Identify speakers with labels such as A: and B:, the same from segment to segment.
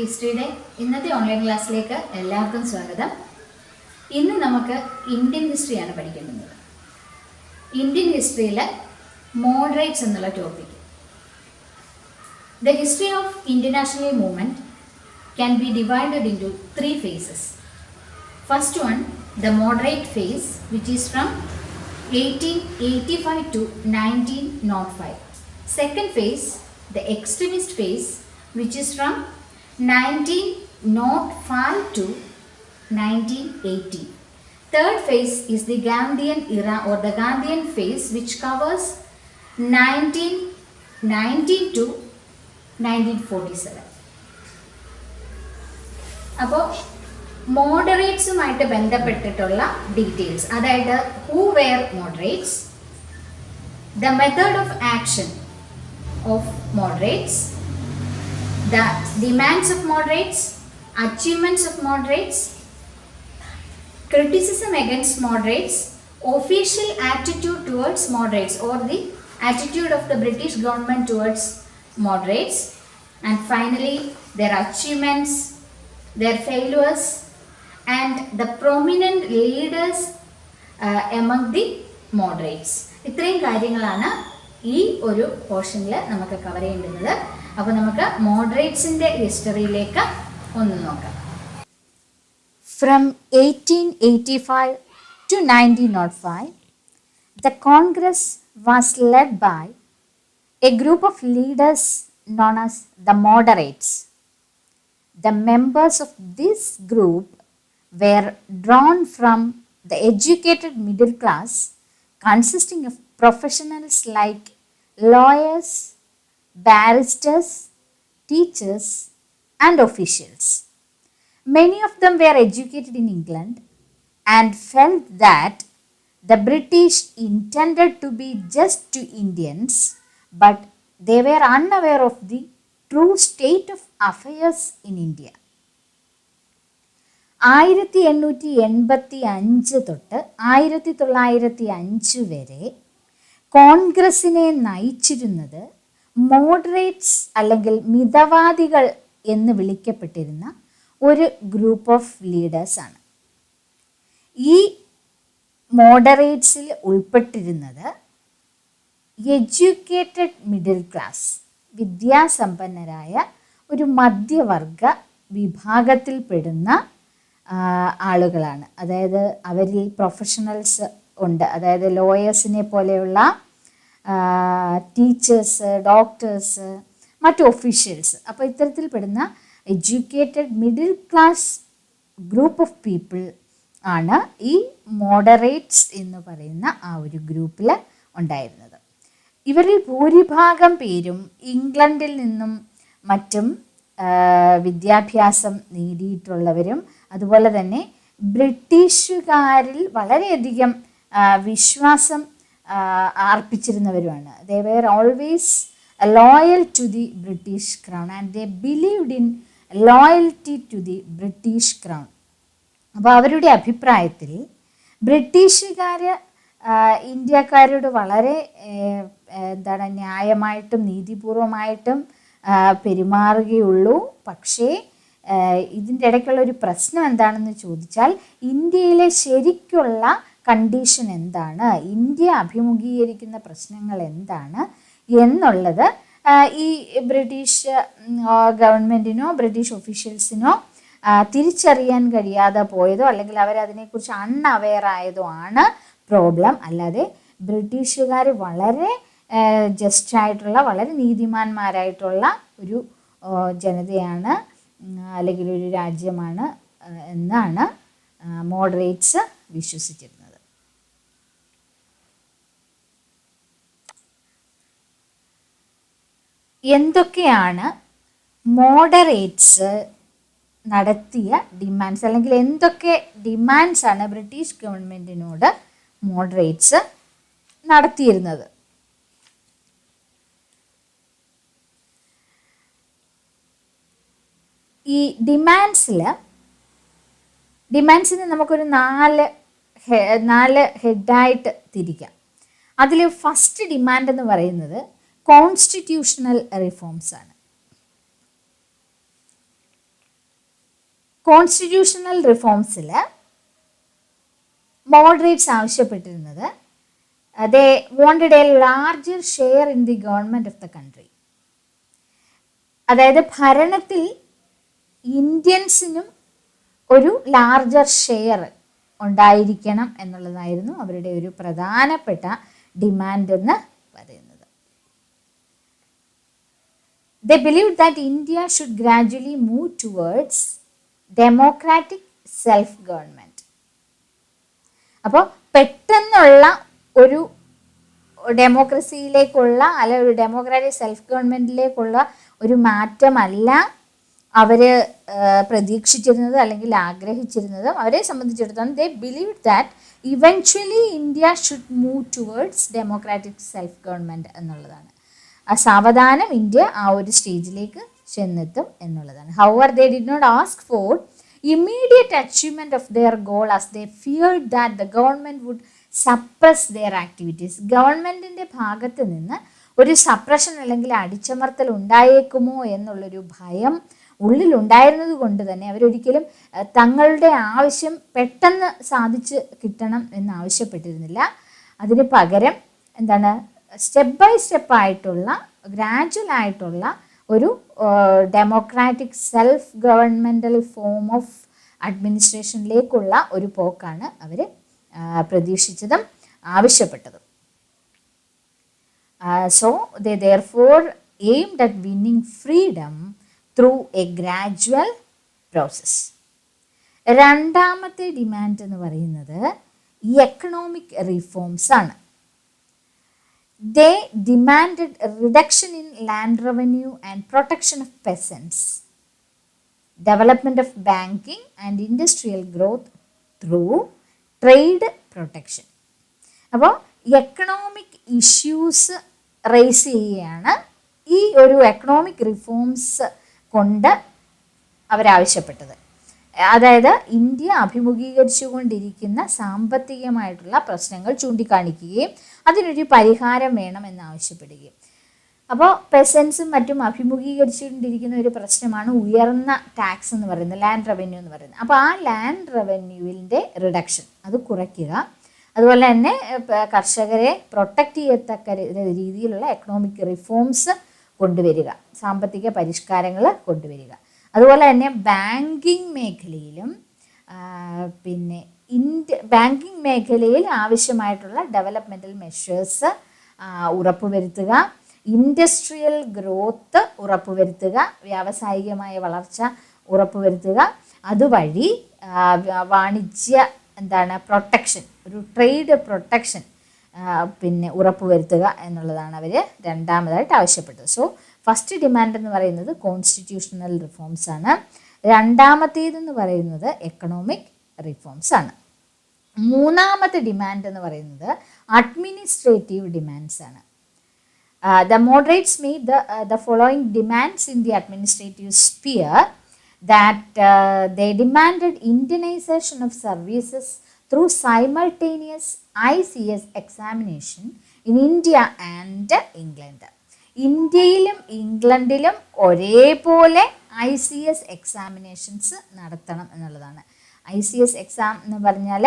A: ഹിസ്റ്ററിയുടെ ഇന്നത്തെ ഓൺലൈൻ ക്ലാസ്സിലേക്ക് എല്ലാവർക്കും സ്വാഗതം. ഇന്ന് നമുക്ക് ഇന്ത്യൻ ഹിസ്റ്ററിയാണ് പഠിക്കുന്നത്. ഇന്ത്യൻ ഹിസ്റ്ററിയിൽ മോഡറേറ്റ്സ് എന്നുള്ള topic. The history of Indian national movement can be divided into three phases. First one, the moderate phase, which is from 1885 to 1905. Second phase, the extremist phase, which is from 1905 to 1980. Third phase is the Gandhian era or the Gandhian phase, which covers 1919 to 1947. അപ്പോൾ മോഡറേറ്റ്സുമായിട്ട് ബന്ധപ്പെട്ടിട്ടുള്ള details, അതായത് who were moderates, the method of action of moderates, the demands of moderates, achievements of moderates, criticism against moderates, official attitude towards moderates or the attitude of the British government towards moderates, and finally their achievements, their failures, and the prominent leaders among the moderates. ഇത്രയും കാര്യങ്ങളാണ് ഈ ഒരു പോർഷനിൽ നമുക്ക് cover ചെയ്യേണ്ടത്. അപ്പോൾ നമുക്ക് മോഡറേറ്റ്സിൻ്റെ ഹിസ്റ്ററിയിലേക്ക് ഒന്ന് നോക്കാം. From 1885 to 1905, the Congress was led by a group of leaders known as the moderates. The members of this group were drawn from the educated middle class, consisting of professionals like lawyers, barristers, teachers, and officials. Many of them were educated in England and felt that the British intended to be just to Indians, but they were unaware of the true state of affairs in India. 1885 തൊട്ട് 1905 വരെ കോൺഗ്രസിനെ നയിച്ചിരുന്നത് moderates അല്ലെങ്കിൽ മിതവാദികൾ എന്ന് വിളിക്കപ്പെട്ടിരുന്ന ഒരു group of ലീഡേഴ്സാണ്. ഈ മോഡറേറ്റ്സിൽ ഉൾപ്പെട്ടിരുന്നത് എഡ്യൂക്കേറ്റഡ് മിഡിൽ ക്ലാസ്, വിദ്യാസമ്പന്നരായ ഒരു മധ്യവർഗ വിഭാഗത്തിൽപ്പെടുന്ന ആളുകളാണ്. അതായത് അവരിൽ പ്രൊഫഷണൽസ് ഉണ്ട്, അതായത് ലോയേഴ്സിനെ പോലെയുള്ള ടീച്ചേഴ്സ്, ഡോക്ടേഴ്സ്, മറ്റ് ഒഫീഷ്യൽസ്. അപ്പോൾ ഇത്തരത്തിൽപ്പെടുന്ന educated middle class group of people ആണ് ഈ മോഡറേറ്റ്സ് എന്ന് പറയുന്ന ആ ഒരു ഗ്രൂപ്പിൽ ഉണ്ടായിരുന്നത്. ഇവരിൽ ഭൂരിഭാഗം പേരും ഇംഗ്ലണ്ടിൽ നിന്നും മറ്റും വിദ്യാഭ്യാസം നേടിയിട്ടുള്ളവരും അതുപോലെ തന്നെ ബ്രിട്ടീഷുകാരിൽ വളരെയധികം വിശ്വാസം അർപ്പിച്ചിരുന്നവരുമാണ്. They were always loyal to the British crown and they believed in loyalty to the British crown. അപ്പോൾ അവരുടെ അഭിപ്രായത്തിൽ ബ്രിട്ടീഷുകാർ ഇന്ത്യക്കാരോട് വളരെ ന്യായമായിട്ടും നീതിപൂർവമായിട്ടും പെരുമാറുകയുള്ളൂ. പക്ഷേ ഇതിൻ്റെ ഇടയ്ക്കുള്ള ഒരു പ്രശ്നം എന്താണെന്ന് ചോദിച്ചാൽ ഇന്ത്യയിലെ ശരിക്കുള്ള കണ്ടീഷൻ എന്താണ്, ഇന്ത്യ അഭിമുഖീകരിക്കുന്ന പ്രശ്നങ്ങൾ എന്താണ് എന്നുള്ളത് ഈ ബ്രിട്ടീഷ് ഗവൺമെൻറ്റിനോ ബ്രിട്ടീഷ് ഒഫീഷ്യൽസിനോ തിരിച്ചറിയാൻ കഴിയാതെ പോയതോ അല്ലെങ്കിൽ അവരതിനെക്കുറിച്ച് അൺഅവെയർ ആയതോ ആണ് പ്രോബ്ലം. അല്ലാതെ ബ്രിട്ടീഷുകാർ വളരെ ജസ്റ്റായിട്ടുള്ള വളരെ നീതിമാന്മാരായിട്ടുള്ള ഒരു ജനതയാണ് അല്ലെങ്കിൽ ഒരു രാജ്യമാണ് എന്നാണ് മോഡറേറ്റ്സ് വിശ്വസിച്ചിരുന്നത്. എന്തൊക്കെയാണ് മോഡറേറ്റ്സ് നടത്തിയ ഡിമാൻഡ്സ്, അല്ലെങ്കിൽ എന്തൊക്കെ ഡിമാൻഡ്സ് ആണ് ബ്രിട്ടീഷ് ഗവൺമെൻറ്റിനോട് മോഡറേറ്റ്സ് നടത്തിയിരുന്നത്? ഈ ഡിമാൻഡ്സിന് നമുക്കൊരു നാല് ഹെഡായിട്ട് തിരിക്കാം. അതിൽ ഫസ്റ്റ് ഡിമാൻഡ് എന്ന് പറയുന്നത് കോൺസ്റ്റിറ്റ്യൂഷണൽ റിഫോംസ് ആണ്. കോൺസ്റ്റിറ്റ്യൂഷണൽ റിഫോംസിൽ മോഡറേറ്റ്സ് ആവശ്യപ്പെട്ടിരുന്നത് they wanted a larger share in the government of the country. അതായത് ഭരണത്തിൽ ഇന്ത്യൻസിനും ഒരു ലാർജർ ഷെയർ ഉണ്ടായിരിക്കണം എന്നുള്ളതായിരുന്നു അവരുടെ ഒരു പ്രധാനപ്പെട്ട ഡിമാൻഡ് എന്ന് പറയുന്നത്. They believed that India should gradually move towards democratic self-government. അപ്പോൾ പെട്ടെന്നുള്ള ഒരു ഡെമോക്രസിയിലേക്കുള്ള അല്ലെ ഒരു ഡെമോക്രാറ്റിക് സെൽഫ് ഗവൺമെൻറ്റിലേക്കുള്ള ഒരു മാറ്റമല്ല അവർ പ്രതീക്ഷിച്ചിരുന്നത് അല്ലെങ്കിൽ ആഗ്രഹിച്ചിരുന്നത്. അവരെ സംബന്ധിച്ചിടത്തോളം they believe that eventually India should move towards democratic self government എന്നുള്ളതാണ്. സാവധാനം ഇന്ത്യ ആ ഒരു സ്റ്റേജിലേക്ക് ചെന്നെത്തും എന്നുള്ളതാണ്. However they did not ask for immediate achievement of their goal as they feared that the government would suppress their activities. ഗവൺമെൻറ്റിൻ്റെ ഭാഗത്ത് നിന്ന് ഒരു സപ്രഷൻ അല്ലെങ്കിൽ അടിച്ചമർത്തൽ ഉണ്ടായേക്കുമോ എന്നുള്ളൊരു ഭയം ഉള്ളിലുണ്ടായിരുന്നത് കൊണ്ട് തന്നെ അവരൊരിക്കലും തങ്ങളുടെ ആവശ്യം പെട്ടെന്ന് സാധിച്ച് കിട്ടണം എന്ന് ആവശ്യപ്പെട്ടിരുന്നില്ല. അതിന് പകരം എന്താണ്, സ്റ്റെപ്പ് ബൈ സ്റ്റെപ്പായിട്ടുള്ള ഗ്രാജുവൽ ആയിട്ടുള്ള ഒരു democratic self governmental form of അഡ്മിനിസ്ട്രേഷനിലേക്കുള്ള ഒരു പോക്കാണ് അവർ പ്രതീക്ഷിച്ചതും ആവശ്യപ്പെട്ടതും. So they therefore aimed at winning freedom through a gradual process. രണ്ടാമത്തെ ഡിമാൻഡ് എന്ന് പറയുന്നത് ഈ എക്കണോമിക് റിഫോംസ് ആണ്. They demanded a reduction in land revenue and protection of peasants, development of banking and industrial growth through trade protection. അപ്പോൾ economic issues raise ചെയ്യുകയാണ് ഈ ഒരു economic reforms കൊണ്ട് അവരാവശ്യപ്പെട്ടത്. അതായത് ഇന്ത്യ അഭിമുഖീകരിച്ചുകൊണ്ടിരിക്കുന്ന സാമ്പത്തികമായിട്ടുള്ള പ്രശ്നങ്ങൾ ചൂണ്ടിക്കാണിക്കുകയും അതിനൊരു പരിഹാരം വേണമെന്ന് ആവശ്യപ്പെടുകയും. അപ്പോൾ പെസൻസും മറ്റും അഭിമുഖീകരിച്ചുകൊണ്ടിരിക്കുന്ന ഒരു പ്രശ്നമാണ് ഉയർന്ന ടാക്സ് എന്ന് പറയുന്നത്, ലാൻഡ് റവന്യൂ എന്ന് പറയുന്നത്. അപ്പോൾ ആ ലാൻഡ് റവന്യൂവിൻ്റെ റിഡക്ഷൻ അത് കുറയ്ക്കുക, അതുപോലെ തന്നെ കർഷകരെ പ്രൊട്ടക്റ്റ് ചെയ്യത്തക്ക രീതിയിലുള്ള എക്കണോമിക് റിഫോംസ് കൊണ്ടുവരിക, സാമ്പത്തിക പരിഷ്കാരങ്ങൾ കൊണ്ടുവരിക. അതുപോലെ തന്നെ ബാങ്കിങ് മേഖലയിലും പിന്നെ ബാങ്കിങ് മേഖലയിൽ ആവശ്യമായിട്ടുള്ള ഡെവലപ്മെൻറ്റൽ മെഷേഴ്സ് ഉറപ്പുവരുത്തുക, ഇൻഡസ്ട്രിയൽ ഗ്രോത്ത് ഉറപ്പുവരുത്തുക, വ്യാവസായികമായ വളർച്ച ഉറപ്പുവരുത്തുക, അതുവഴി വാണിജ്യ പ്രൊട്ടക്ഷൻ, ഒരു ട്രേഡ് പ്രൊട്ടക്ഷൻ പിന്നെ ഉറപ്പുവരുത്തുക എന്നുള്ളതാണ് അവർ രണ്ടാമതായിട്ട് ആവശ്യപ്പെട്ടത്. സോ ഫസ്റ്റ് ഡിമാൻഡ് എന്ന് പറയുന്നത് കോൺസ്റ്റിറ്റ്യൂഷണൽ റിഫോംസ് ആണ്. രണ്ടാമത്തേതെന്ന് പറയുന്നത് എക്കണോമിക് റിഫോംസ് ആണ്. മൂന്നാമത്തെ ഡിമാൻഡ് എന്ന് പറയുന്നത് അഡ്മിനിസ്ട്രേറ്റീവ് ഡിമാൻഡ്സ് ആണ്. The moderates made the following demands in the administrative sphere, that they demanded Indianization of services through simultaneous ICS examination in India and England. ഇന്ത്യയിലും ഇംഗ്ലണ്ടിലും ഒരേപോലെ ICS examinations നടത്തണം എന്നുള്ളതാണ്. ICS exam എന്ന് പറഞ്ഞാൽ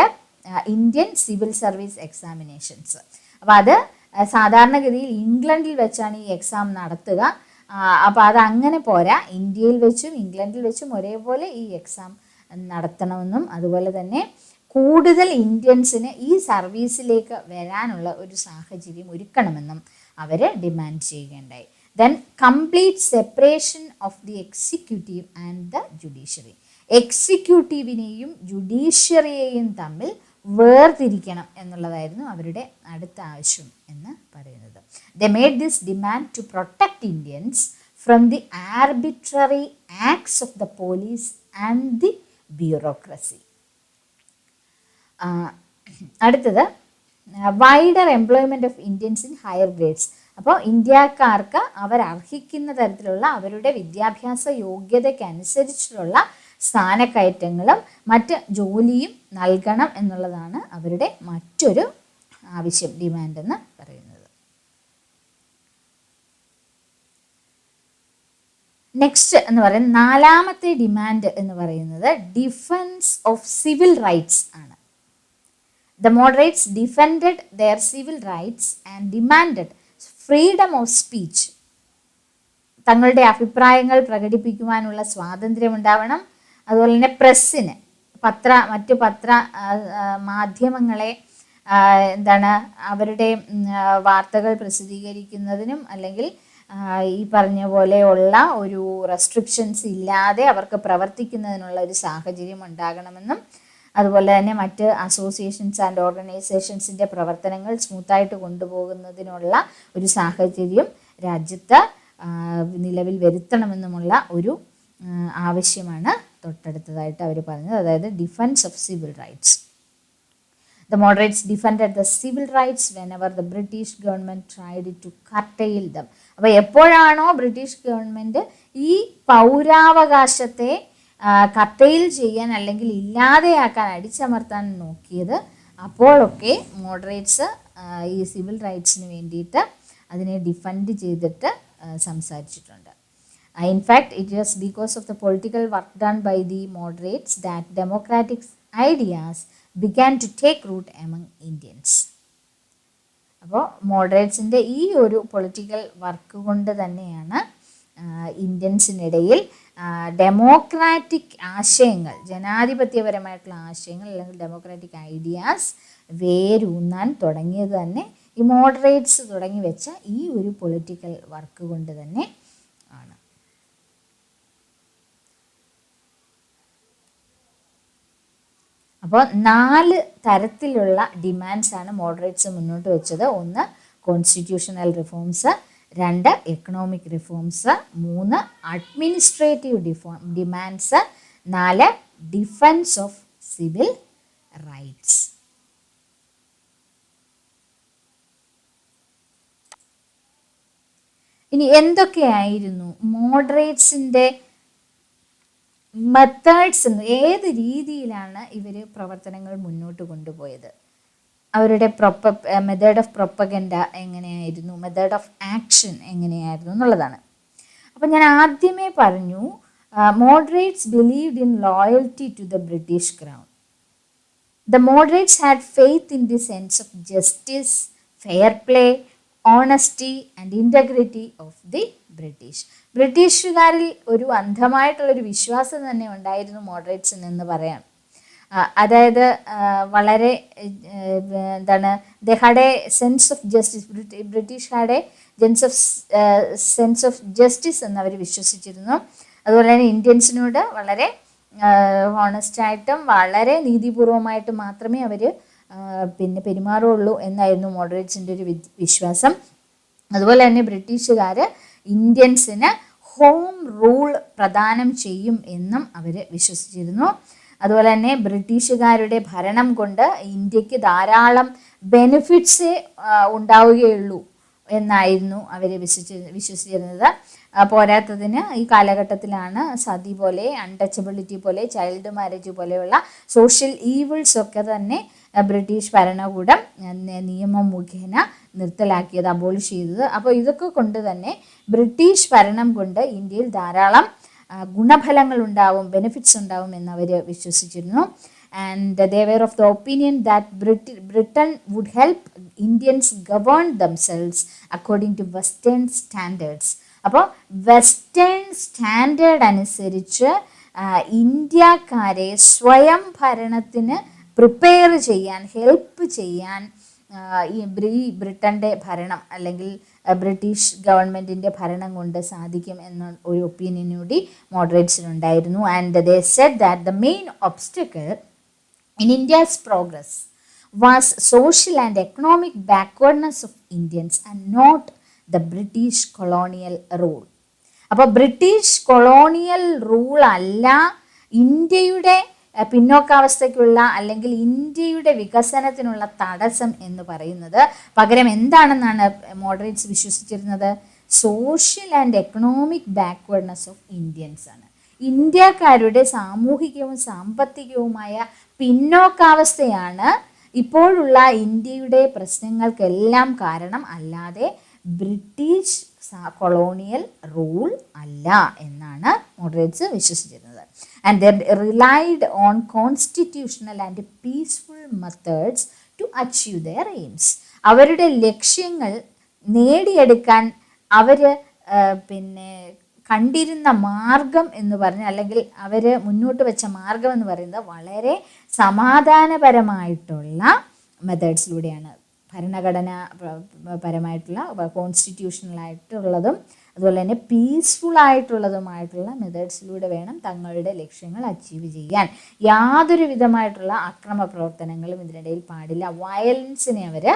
A: Indian civil service examinations. അപ്പോൾ അത് സാധാരണഗതിയിൽ ഇംഗ്ലണ്ടിൽ വെച്ചാണ് ഈ എക്സാം നടത്തുക. അപ്പോൾ അത് അങ്ങനെ പോരാ, ഇന്ത്യയിൽ വെച്ചും ഇംഗ്ലണ്ടിൽ വെച്ചും ഒരേപോലെ ഈ എക്സാം നടത്തണമെന്നും അതുപോലെ തന്നെ കൂടുതൽ ഇന്ത്യൻസിന് ഈ സർവീസിലേക്ക് വരാനുള്ള ഒരു സാഹചര്യം ഒരുക്കണമെന്നും അവർ ഡിമാൻഡ് ചെയ്യുകയുണ്ടായി. Then complete separation of the executive and the judiciary. എക്സിക്യൂട്ടീവിനെയും ജുഡീഷ്യറിയെയും തമ്മിൽ വേർതിരിക്കണം എന്നുള്ളതായിരുന്നു അവരുടെ അടുത്ത ആവശ്യം എന്ന് പറയുന്നത്. They made this demand to protect Indians from the arbitrary acts of the police and the bureaucracy. അടുത്തത് wider employment of Indians in higher grades. അപ്പോൾ ഇന്ത്യക്കാർക്ക് അവരർഹിക്കുന്ന തരത്തിലുള്ള അവരുടെ വിദ്യാഭ്യാസ യോഗ്യതയ്ക്കനുസരിച്ചുള്ള സ്ഥാനക്കയറ്റങ്ങളും മറ്റ് ജോലിയും നൽകണം എന്നുള്ളതാണ് അവരുടെ മറ്റൊരു ആവശ്യം, ഡിമാൻഡ് എന്ന് പറയുന്നത്. നെക്സ്റ്റ് എന്ന് പറയുന്നത് നാലാമത്തെ ഡിമാൻഡ് എന്ന് പറയുന്നത് ഡിഫൻസ് ഓഫ് സിവിൽ റൈറ്റ്സ് ആണ്. The moderates defended their civil rights and demanded freedom of speech. തങ്ങളുടെ അഭിപ്രായങ്ങൾ പ്രകടിപ്പിക്കുവാനുള്ള സ്വാതന്ത്ര്യം ഉണ്ടാവണം. അതുപോലെ തന്നെ പ്രസ്സിന് മറ്റു മാധ്യമങ്ങളെ അവരുടെ വാർത്തകൾ പ്രസിദ്ധീകരിക്കുന്നതിനും അല്ലെങ്കിൽ ഈ പറഞ്ഞ പോലെയുള്ള ഒരു റെസ്ട്രിക്ഷൻസ് ഇല്ലാതെ അവർക്ക് പ്രവർത്തിക്കുന്നതിനുള്ള ഒരു സാഹചര്യം ഉണ്ടാകണമെന്നും അതുപോലെ തന്നെ മറ്റ് അസോസിയേഷൻസ് ആൻഡ് ഓർഗനൈസേഷൻസിൻ്റെ പ്രവർത്തനങ്ങൾ സ്മൂത്തായിട്ട് കൊണ്ടുപോകുന്നതിനുള്ള ഒരു സാഹചര്യം രാജ്യത്ത് നിലവിൽ വരുത്തണമെന്നുമുള്ള ഒരു ആവശ്യമാണ് തൊട്ടടുത്തതായിട്ട് അവർ പറഞ്ഞത്. അതായത് defence of civil rights. The moderates defended the civil rights whenever the British government tried to curtail them. അപ്പോൾ എപ്പോഴാണോ ബ്രിട്ടീഷ് ഗവൺമെൻറ് ഈ പൗരാവകാശത്തെ കർട്ടെയിൽ ചെയ്യാൻ അല്ലെങ്കിൽ ഇല്ലാതെയാക്കാൻ അടിച്ചമർത്താൻ നോക്കിയത്, അപ്പോഴൊക്കെ മോഡറേറ്റ്സ് ഈ സിവിൽ റൈറ്റ്സിന് വേണ്ടിയിട്ട് അതിനെ ഡിഫെൻഡ് ചെയ്തിട്ട് സംസാരിച്ചിട്ടുണ്ട്. In fact, it was because of the political work done by the moderates that democratic ideas began to take root among Indians. അപ്പോൾ മോഡറേറ്റ്സിൻ്റെ ഈ ഒരു പൊളിറ്റിക്കൽ വർക്ക് കൊണ്ട് തന്നെയാണ് ഇന്ത്യൻസിനിടയിൽ ഡെമോക്രാറ്റിക് ആശയങ്ങൾ, ജനാധിപത്യപരമായിട്ടുള്ള ആശയങ്ങൾ അല്ലെങ്കിൽ ഡെമോക്രാറ്റിക് ഐഡിയാസ് വേരൂന്നാൻ തുടങ്ങിയത് തന്നെ ഈ മോഡറേറ്റ്സ് തുടങ്ങി വെച്ച ഈ ഒരു പൊളിറ്റിക്കൽ വർക്ക് കൊണ്ട് തന്നെ ആണ്. അപ്പോൾ 4 തരത്തിലുള്ള ഡിമാൻഡ്സ് ആണ് മോഡറേറ്റ്സ് മുന്നോട്ട് വെച്ചത്. 1 constitutional reforms, 2 economic reforms, 3 administrative demands, 4 defence of civil rights. ഇനി എന്തൊക്കെയായിരുന്നു മോഡറേറ്റ്സിൻ്റെ മെത്തേഡ്സ്, ഏത് രീതിയിലാണ് ഇവർ പ്രവർത്തനങ്ങൾ മുന്നോട്ട് കൊണ്ടുപോയത്, അവരുടെ മെത്തേഡ് ഓഫ് പ്രൊപ്പഗൻഡ എങ്ങനെയായിരുന്നു, മെത്തേഡ് ഓഫ് ആക്ഷൻ എങ്ങനെയായിരുന്നു എന്നുള്ളതാണ്. അപ്പം ഞാൻ ആദ്യമേ പറഞ്ഞു, moderates believed in loyalty to the British crown. The moderates had faith in the sense of justice, fair play, honesty and integrity of the British. ബ്രിട്ടീഷുകാരിൽ ഒരു അന്ധമായിട്ടുള്ളൊരു വിശ്വാസം തന്നെ ഉണ്ടായിരുന്നു മോഡറേറ്റ്സിന് എന്ന് പറയാം. അതായത് വളരെ they had A sense of justice, British had A sense of justice എന്ന് അവർ വിശ്വസിച്ചിരുന്നു. അതുപോലെ തന്നെ ഇന്ത്യൻസിനോട് വളരെ ഹോണസ്റ്റായിട്ടും വളരെ നീതിപൂർവമായിട്ടും മാത്രമേ അവർ പെരുമാറുള്ളൂ എന്നായിരുന്നു മോഡറേറ്റ്സിൻ്റെ ഒരു വിശ്വാസം. അതുപോലെ തന്നെ ബ്രിട്ടീഷുകാർ ഇന്ത്യൻസിന് ഹോം റൂൾ പ്രദാനം ചെയ്യും എന്നും അവർ വിശ്വസിച്ചിരുന്നു. അതുപോലെ തന്നെ ബ്രിട്ടീഷുകാരുടെ ഭരണം കൊണ്ട് ഇന്ത്യക്ക് ധാരാളം ബെനിഫിറ്റ്സേ ഉണ്ടാവുകയുള്ളൂ എന്നായിരുന്നു അവർ വിശ്വസിച്ചിരുന്നത്. പോരാത്തതിന് ഈ കാലഘട്ടത്തിലാണ് സതി പോലെ, അൺടച്ചബിലിറ്റി പോലെ, ചൈൽഡ് മാരേജ് പോലെയുള്ള സോഷ്യൽ ഈവിൾസ് ഒക്കെ തന്നെ ബ്രിട്ടീഷ് ഭരണകൂടം നിയമം മുഖേന നിർത്തലാക്കിയത്, അബോളിഷ് ചെയ്തത്. അപ്പോൾ ഇതൊക്കെ കൊണ്ട് തന്നെ ബ്രിട്ടീഷ് ഭരണം കൊണ്ട് ഇന്ത്യയിൽ ധാരാളം ഗുണഫലങ്ങൾ ഉണ്ടാവും, ബെനിഫിറ്റ്സ് ഉണ്ടാവും എന്നവർ വിശ്വസിച്ചിരുന്നു. And they were of the opinion that Britain would help Indians govern themselves according to Western standards. അപ്പോൾ വെസ്റ്റേൺ സ്റ്റാൻഡേർഡ് അനുസരിച്ച് ഇന്ത്യക്കാരെ സ്വയം ഭരണത്തിന് പ്രിപ്പയർ ചെയ്യാൻ, ഹെൽപ്പ് ചെയ്യാൻ ഈ ബ്രിട്ടൻ്റെ ഭരണം അല്ലെങ്കിൽ ബ്രിട്ടീഷ് ഗവൺമെൻറ്റിൻ്റെ ഭരണം കൊണ്ട് സാധിക്കും എന്ന ഒരു ഒപ്പീനിയൻ കൂടി മോഡറേറ്റ്സിനുണ്ടായിരുന്നു. And they said that the main obstacle in India's progress was social and economic backwardness of Indians and not the British colonial rule. അപ്പോൾ ബ്രിട്ടീഷ് കൊളോണിയൽ റൂൾ അല്ല ഇന്ത്യയുടെ പിന്നോക്കാവസ്ഥയ്ക്കുള്ള അല്ലെങ്കിൽ ഇന്ത്യയുടെ വികസനത്തിനുള്ള തടസ്സം എന്ന് പറയുന്നത്. പകരം എന്താണെന്നാണ് മോഡറേറ്റ്സ് വിശ്വസിച്ചിരുന്നത്? Social and economic backwardness of Indians ആണ്. ഇന്ത്യക്കാരുടെ സാമൂഹികവും സാമ്പത്തികവുമായ പിന്നോക്കാവസ്ഥയാണ് ഇപ്പോഴുള്ള ഇന്ത്യയുടെ പ്രശ്നങ്ങൾക്കെല്ലാം കാരണം, അല്ലാതെ ബ്രിട്ടീഷ് കൊളോണിയൽ റൂൾ അല്ല എന്നാണ് മോഡറേറ്റ്സ് വിശ്വസിച്ചിരുന്നത്. And they relied on constitutional and peaceful methods to achieve their aims. അവരുടെ ലക്ഷ്യങ്ങൾ നേടിയെടുക്കാൻ അവർ കണ്ടിരുന്ന മാർഗം എന്ന് പറഞ്ഞാൽ, അല്ലെങ്കിൽ അവർ മുന്നോട്ട് വെച്ച മാർഗം എന്ന് പറയുന്നത് വളരെ സമാധാനപരമായിട്ടുള്ള മെത്തേഡ്സിലൂടെയാണ്. ഭരണഘടന പരമായിട്ടുള്ള കോൺസ്റ്റിറ്റ്യൂഷണലായിട്ടുള്ളതും അതുപോലെ തന്നെ പീസ്ഫുൾ ആയിട്ടുള്ളതുമായിട്ടുള്ള മെത്തേഡ്സിലൂടെ വേണം തങ്ങളുടെ ലക്ഷ്യങ്ങൾ അച്ചീവ് ചെയ്യാൻ. യാതൊരു വിധമായിട്ടുള്ള അക്രമ പ്രവർത്തനങ്ങളും ഇതിനിടയിൽ പാടില്ല. വയലൻസിനെ അവർ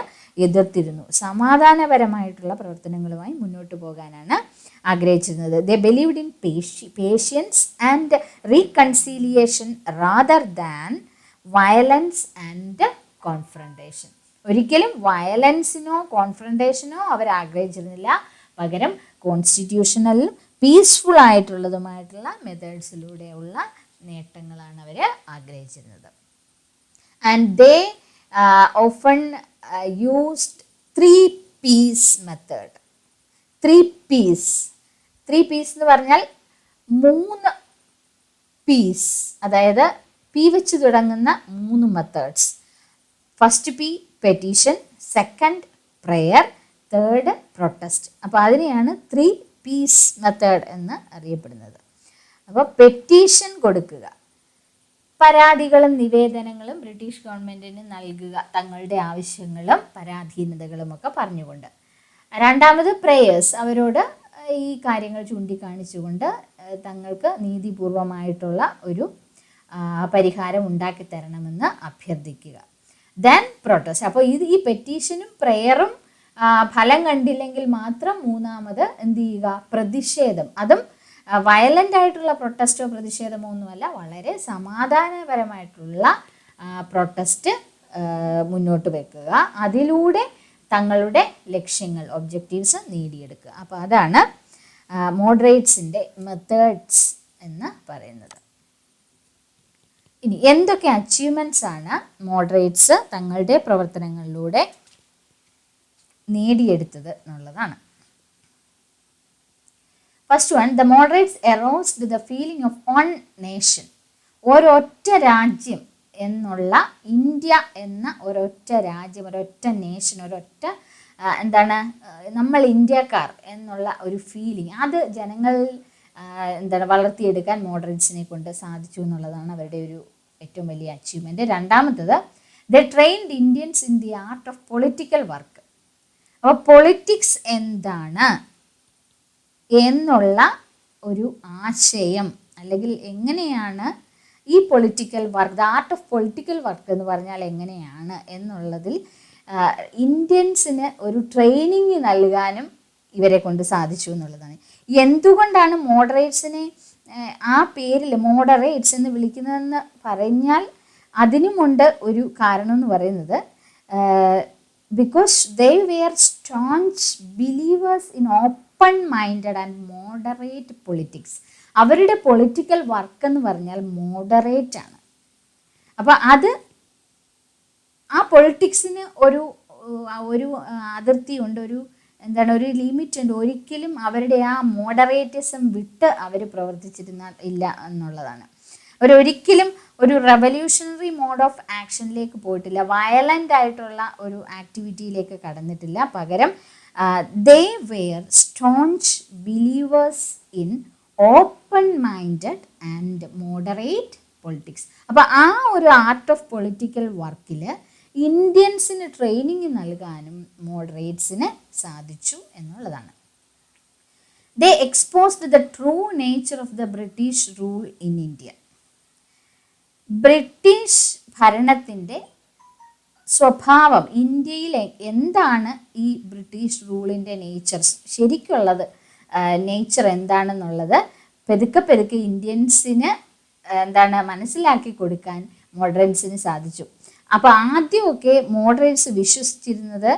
A: എതിർത്തിരുന്നു. സമാധാനപരമായിട്ടുള്ള പ്രവർത്തനങ്ങളുമായി മുന്നോട്ട് പോകാനാണ് ആഗ്രഹിച്ചിരുന്നത്. They believed in patience and reconciliation rather than violence and confrontation. ഒരിക്കലും വയലൻസിനോ കോൺഫ്രണ്ടേഷനോ അവർ ആഗ്രഹിച്ചിരുന്നില്ല. പകരം കോൺസ്റ്റിറ്റ്യൂഷണലും പീസ്ഫുൾ ആയിട്ടുള്ളതുമായിട്ടുള്ള മെത്തേഡ്സിലൂടെയുള്ള നേട്ടങ്ങളാണ് അവർ ആഗ്രഹിച്ചിരുന്നത്. And they often used 3Ps method. 3Ps എന്ന് പറഞ്ഞാൽ 3 Ps, അതായത് പി വെച്ച് തുടങ്ങുന്ന 3 methods. First P petition, second prayer, third protest. അപ്പോൾ അതിനെയാണ് 3Ps മെത്തേഡ് എന്ന് അറിയപ്പെടുന്നത്. അപ്പോൾ പെറ്റീഷൻ കൊടുക്കുക, പരാതികളും നിവേദനങ്ങളും ബ്രിട്ടീഷ് ഗവൺമെൻറ്റിന് നൽകുക, തങ്ങളുടെ ആവശ്യങ്ങളും പരാധീനതകളും ഒക്കെ പറഞ്ഞുകൊണ്ട്. രണ്ടാമത് പ്രേയേഴ്സ്, അവരോട് ഈ കാര്യങ്ങൾ ചൂണ്ടിക്കാണിച്ചുകൊണ്ട് തങ്ങൾക്ക് നീതിപൂർവമായിട്ടുള്ള ഒരു പരിഹാരം ഉണ്ടാക്കി തരണമെന്ന് അഭ്യർത്ഥിക്കുക. Then protest. അപ്പോൾ ഈ പെറ്റീഷനും പ്രെയറും ഫലം കണ്ടില്ലെങ്കിൽ മാത്രം മൂന്നാമത് എന്ത് ചെയ്യുക? പ്രതിഷേധം. അതും വയലൻ്റ് ആയിട്ടുള്ള പ്രൊട്ടസ്റ്റോ പ്രതിഷേധമോ ഒന്നുമല്ല, വളരെ സമാധാനപരമായിട്ടുള്ള പ്രൊട്ടസ്റ്റ് മുന്നോട്ട് വെക്കുക. അതിലൂടെ തങ്ങളുടെ ലക്ഷ്യങ്ങൾ, ഒബ്ജക്റ്റീവ്സ് നേടിയെടുക്കുക. അപ്പോൾ അതാണ് മോഡറേറ്റ്സിൻ്റെ മെത്തേഡ്സ് എന്ന് പറയുന്നത്. ഇനി എന്തൊക്കെ അച്ചീവ്മെൻറ്റ്സ് ആണ് മോഡറേറ്റ്സ് തങ്ങളുടെ പ്രവർത്തനങ്ങളിലൂടെ നേടിയെടുത്തത് എന്നുള്ളതാണ്. First one, the moderates aroused the feeling of one nation. ഒരൊറ്റ രാജ്യം എന്നുള്ള, ഇന്ത്യ എന്ന ഒരൊറ്റ രാജ്യം, ഒരൊറ്റ നേഷൻ, ഒരൊറ്റ നമ്മൾ ഇന്ത്യക്കാർ എന്നുള്ള ഒരു ഫീലിംഗ്, അത് ജനങ്ങളിൽ വളർത്തിയെടുക്കാൻ മോഡറേറ്റ്സിനെ കൊണ്ട് സാധിച്ചു എന്നുള്ളതാണ് അവരുടെ ഒരു ഏറ്റവും വലിയ അച്ചീവ്മെൻറ്റ്. രണ്ടാമത്തത്, the trained Indians in the art of political work. അപ്പോൾ പൊളിറ്റിക്സ് എന്താണ് എന്നുള്ള ഒരു ആശയം, അല്ലെങ്കിൽ എങ്ങനെയാണ് ഈ political work, the art of political work എന്ന് പറഞ്ഞാൽ എങ്ങനെയാണ് എന്നുള്ളതിൽ ഇന്ത്യൻസിന് ഒരു ട്രെയിനിങ് നൽകാനും ഇവരെ കൊണ്ട് സാധിച്ചു എന്നുള്ളതാണ്. എന്തുകൊണ്ടാണ് മോഡറേറ്റ്സിനെ ആ പേരിൽ മോഡറേറ്റ്സ് എന്ന് വിളിക്കുന്നതെന്ന് പറഞ്ഞാൽ അതിനുമുണ്ട് ഒരു കാരണം എന്ന് പറയുന്നത്, because they were staunch believers in open minded and moderate politics. അവരുടെ പൊളിറ്റിക്കൽ വർക്ക് എന്ന് പറഞ്ഞാൽ മോഡറേറ്റ് ആണ്. അപ്പോൾ അത് ആ പൊളിറ്റിക്സിന് ഒരു അതിർത്തിയുണ്ട്, ഒരു ലിമിറ്റ് ഉണ്ട്. ഒരിക്കലും അവരുടെ ആ മോഡറേറ്റിസം വിട്ട് അവർ ഇല്ല എന്നുള്ളതാണ്. അവരൊരിക്കലും ഒരു റെവല്യൂഷണറി മോഡ് ഓഫ് ആക്ഷനിലേക്ക് പോയിട്ടില്ല, വയലൻ്റ് ആയിട്ടുള്ള ഒരു ആക്ടിവിറ്റിയിലേക്ക് കടന്നിട്ടില്ല. പകരം they were staunch believers in open minded and moderate politics. അപ്പോൾ ആ ഒരു ആർട്ട് ഓഫ് പൊളിറ്റിക്കൽ വർക്കിൽ ഇന്ത്യൻസിന് ട്രെയിനിങ് നൽകാനും മോഡറേറ്റ്സിന് സാധിച്ചു എന്നുള്ളതാണ്. They exposed the true nature of the British rule in India. British ഭരണത്തിൻ്റെ സ്വഭാവം, ഇന്ത്യയിൽ എന്താണ് ഈ ബ്രിട്ടീഷ് റൂളിൻ്റെ നേച്ചർ, ശരിക്കുള്ളത് നേച്ചർ എന്താണെന്നുള്ളത് പെതുക്കെ ഇന്ത്യൻസിന് മനസ്സിലാക്കി കൊടുക്കാൻ മോഡറേറ്റ്സിന് സാധിച്ചു. അപ്പോൾ ആദ്യമൊക്കെ മോഡറേറ്റ്സ് വിശ്വസിച്ചിരുന്നത്